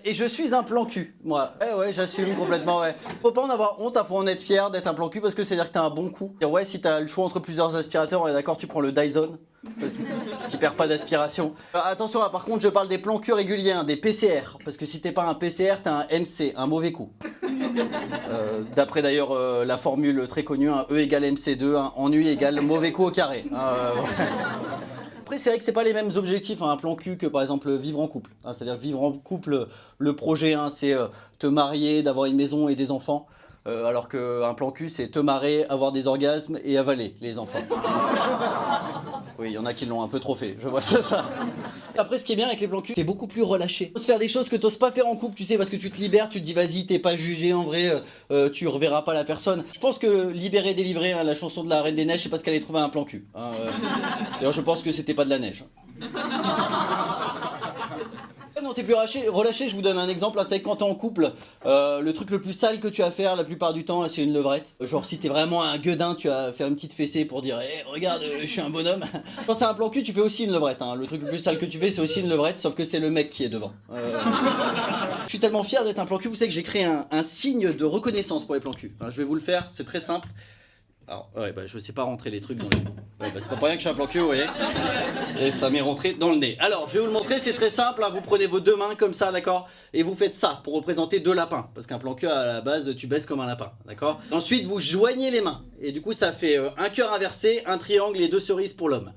et je suis un plan cul, moi. Ouais, j'assume complètement, ouais. Faut pas en avoir honte, faut en être fier d'être un plan cul parce que c'est-à-dire que t'as un bon coup. Et ouais, si t'as le choix entre plusieurs aspirateurs, on est d'accord, tu prends le Dyson. Parce qu'il perd pas d'aspiration. Attention, là, par contre, je parle des plans cul réguliers, hein, des PCR. Parce que si t'es pas un PCR, t'as un MC, un mauvais coup. D'après d'ailleurs la formule très connue, hein, E égale MC2, hein, ennui égale mauvais coup au carré. Après, c'est vrai que c'est pas les mêmes objectifs, hein, un plan cul que par exemple vivre en couple. Hein, c'est-à-dire que vivre en couple, le projet, hein, c'est te marier, d'avoir une maison et des enfants. Alors qu'un plan cul, c'est te marrer, avoir des orgasmes et avaler les enfants. Oui, il y en a qui l'ont un peu trop fait, je vois ça. Après, ce qui est bien avec les plans cul, c'est beaucoup plus relâché. T'oses faire des choses que t'oses pas faire en couple, tu sais, parce que tu te libères, tu te dis vas-y, t'es pas jugé en vrai, tu reverras pas la personne. Je pense que Libérer, délivrer, hein, la chanson de la Reine des Neiges, c'est parce qu'elle allait trouver un plan cul. Hein, D'ailleurs, je pense que c'était pas de la neige. Non, t'es plus relâché, je vous donne un exemple, c'est que quand t'es en couple, le truc le plus sale que tu vas faire la plupart du temps, c'est une levrette. Genre si t'es vraiment un gueudin, tu vas faire une petite fessée pour dire hey, regarde, je suis un bonhomme. Quand c'est un plan cul, tu fais aussi une levrette, hein. Le truc le plus sale que tu fais, c'est aussi une levrette, sauf que c'est le mec qui est devant. Je suis tellement fier d'être un plan cul, vous savez que j'ai créé un signe de reconnaissance pour les plans cul. Je vais vous le faire, c'est très simple. Alors, ouais, je sais pas rentrer les trucs dans les... Ouais, c'est pas pour rien que je suis un plan cul, vous voyez. Et ça m'est rentré dans le nez. Alors, je vais vous le montrer, c'est très simple, hein. Vous prenez vos deux mains comme ça, d'accord. Et vous faites ça pour représenter deux lapins. Parce qu'un plan cul, à la base, tu baisses comme un lapin, d'accord. Ensuite, vous joignez les mains. Et du coup, ça fait un cœur inversé, un triangle et deux cerises pour l'homme.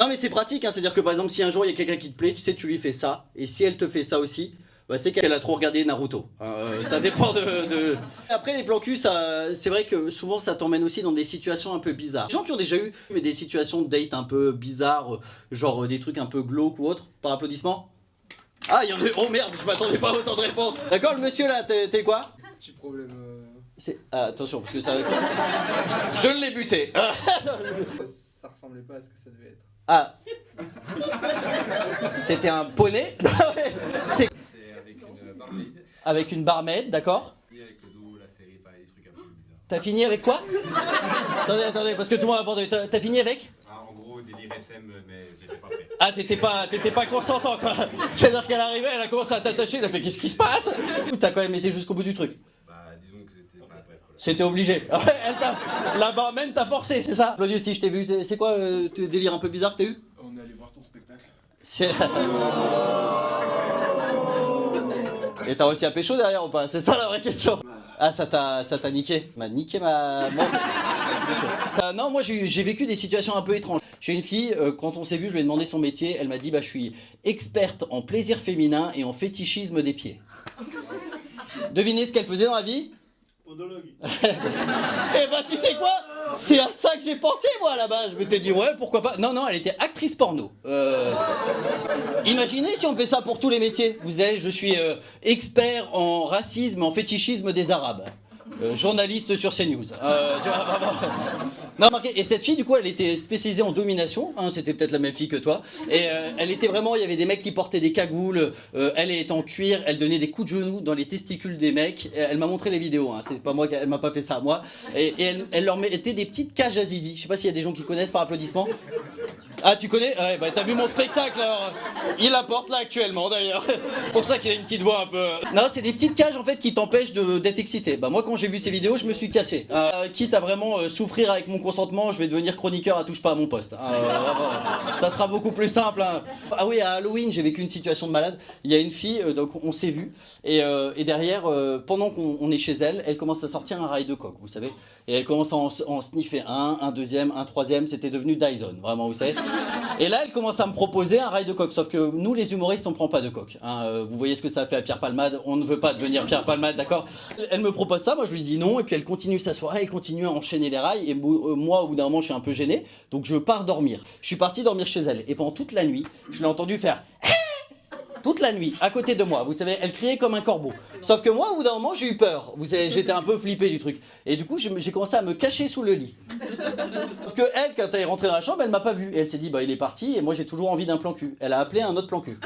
Non, mais c'est pratique, hein. C'est-à-dire que par exemple, si un jour il y a quelqu'un qui te plaît, tu sais, tu lui fais ça. Et si elle te fait ça aussi, c'est qu'elle a trop regardé Naruto. Ça dépend de... Après les plans cul, c'est vrai que souvent ça t'emmène aussi dans des situations un peu bizarres. Les gens qui ont déjà eu des situations de date un peu bizarres, genre des trucs un peu glauques ou autres, par applaudissement. Ah, il y en a... Oh merde, je m'attendais pas à autant de réponses. D'accord, le monsieur là, t'es quoi? Petit problème. Attention, parce que ça... Je l'ai buté. Ça ressemblait pas à ce que ça devait être. Ah. C'était un poney. C'est... Avec une barmaid, d'accord. Avec le dos, la série, pareil, des trucs un peu bizarres. T'as fini avec quoi? Attendez, parce que tout le monde a abordé. T'as fini avec? En gros, délire SM, mais j'étais pas prêt. Ah, t'étais pas consentant, quoi. C'est-à-dire qu'elle arrivait, elle a commencé à t'attacher, elle a fait qu'est-ce qui se passe? T'as quand même été jusqu'au bout du truc. Bah, disons que c'était pas prêt. C'était obligé. La barmaid t'a forcé, c'est ça? Claudius, si je t'ai vu, c'est quoi tes délires un peu bizarres que t'as eu? On est allé voir ton spectacle. Et t'as réussi à pécho derrière ou pas? C'est ça la vraie question. Ah, ça t'a niqué. M'a niqué ma... Non, moi j'ai vécu des situations un peu étranges. J'ai une fille, quand on s'est vu, je lui ai demandé son métier. Elle m'a dit, je suis experte en plaisir féminin et en fétichisme des pieds. Devinez ce qu'elle faisait dans la vie? Podologue. Eh tu sais quoi? C'est à ça que j'ai pensé moi à la base. Je m'étais dit ouais pourquoi pas. Non, elle était actrice porno. Imaginez si on fait ça pour tous les métiers. Vous savez, je suis expert en racisme, en fétichisme des Arabes. Journaliste sur CNews. Tu vois, vraiment. Non, remarquez, et cette fille, du coup, elle était spécialisée en domination. Hein, c'était peut-être la même fille que toi. Et elle était vraiment, il y avait des mecs qui portaient des cagoules. Elle est en cuir, elle donnait des coups de genoux dans les testicules des mecs. Elle m'a montré les vidéos. Hein, c'est pas moi, elle m'a pas fait ça, moi. Et elle leur mettait des petites cages à zizi. Je sais pas s'il y a des gens qui connaissent par applaudissement. Ah, tu connais? Ouais, t'as vu mon spectacle alors. Il la porte là actuellement d'ailleurs. Pour ça qu'il a une petite voix un peu. Non, c'est des petites cages en fait qui t'empêchent d'être excité. Moi, quand j'ai vu ces vidéos, je me suis cassé. Quitte à vraiment souffrir avec mon consentement, je vais devenir chroniqueur à Touche pas à mon poste. Ça sera beaucoup plus simple. Hein. Ah oui, à Halloween, j'ai vécu une situation de malade. Il y a une fille, donc on s'est vu, et derrière, pendant qu'on est chez elle, elle commence à sortir un rail de coke, vous savez. Et elle commence à en sniffer un deuxième, un troisième, c'était devenu Dyson, vraiment, vous savez. Et là, elle commence à me proposer un rail de coke, sauf que nous, les humoristes, on prend pas de coke. Hein. Vous voyez ce que ça a fait à Pierre Palmade, on ne veut pas devenir Pierre Palmade, d'accord? Elle me propose ça, moi je lui dis non, et puis elle continue sa soirée, elle continue à enchaîner les rails, et moi, au bout d'un moment, je suis un peu gêné, donc je pars dormir. Je suis parti dormir chez elle, et pendant toute la nuit, je l'ai entendu faire... toute la nuit, à côté de moi, vous savez, elle criait comme un corbeau. Sauf que moi, au bout d'un moment, j'ai eu peur. Vous savez, j'étais un peu flippé du truc. Et du coup, j'ai commencé à me cacher sous le lit. Parce que elle, quand elle est rentrée dans la chambre, elle m'a pas vu. Et elle s'est dit, il est parti, et moi, j'ai toujours envie d'un plan cul. Elle a appelé un autre plan cul.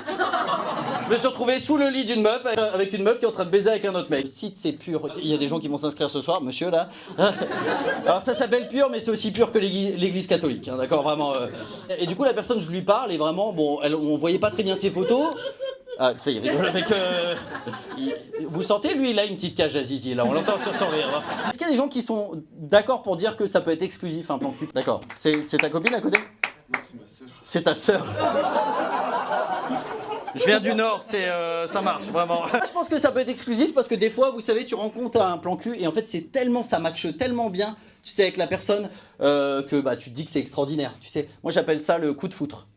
Je me suis retrouvé sous le lit d'une meuf, avec une meuf qui est en train de baiser avec un autre mec. Le site, c'est pur. Il y a des gens qui vont s'inscrire ce soir, monsieur, là. Alors, ça s'appelle pur, mais c'est aussi pur que l'église catholique, hein, d'accord, vraiment. Et du coup, la personne, je lui parle, et vraiment, bon, on voyait pas très bien ses photos. Ah putain, il rigole avec... Vous sentez, lui, il a une petite cage à zizi, là, on l'entend sur son rire. Hein. Est-ce qu'il y a des gens qui sont d'accord pour dire que ça peut être exclusif, un plan cul? D'accord. C'est ta copine à côté? Non, c'est ma sœur. C'est ta sœur. Je viens du Nord, ça marche, vraiment. Je pense que ça peut être exclusif parce que des fois, vous savez, tu rencontres un plan cul et en fait, c'est tellement, ça matche tellement bien, tu sais, avec la personne, que bah, tu te dis que c'est extraordinaire, tu sais. Moi, j'appelle ça le coup de foutre.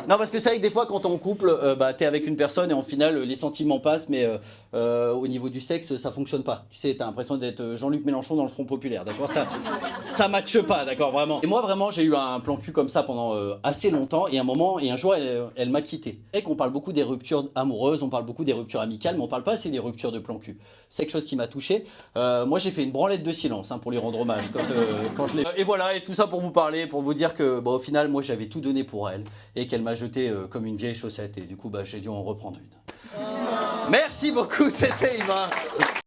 Non, parce que c'est vrai que des fois, quand on couple, bah, t'es avec une personne et en final, les sentiments passent, mais au niveau du sexe, ça fonctionne pas. Tu sais, t'as l'impression d'être Jean-Luc Mélenchon dans le Front Populaire, d'accord? Ça matche pas, d'accord, vraiment. Et moi, vraiment, j'ai eu un plan cul comme ça pendant assez longtemps, et un jour, elle m'a quitté. Et qu'on parle beaucoup des ruptures amoureuses, on parle beaucoup des ruptures amicales, mais on parle pas assez des ruptures de plan cul. C'est quelque chose qui m'a touché. Moi, j'ai fait une branlette de silence, hein, pour lui rendre hommage, quand je l'ai... Et voilà, et tout ça pour vous parler, pour vous dire que, bah, au final, moi, j'avais tout donné pour elle, et qu'elle m'a jeté comme une vieille chaussette, et du coup, bah, j'ai dû en reprendre une. Merci beaucoup, c'était Yvan.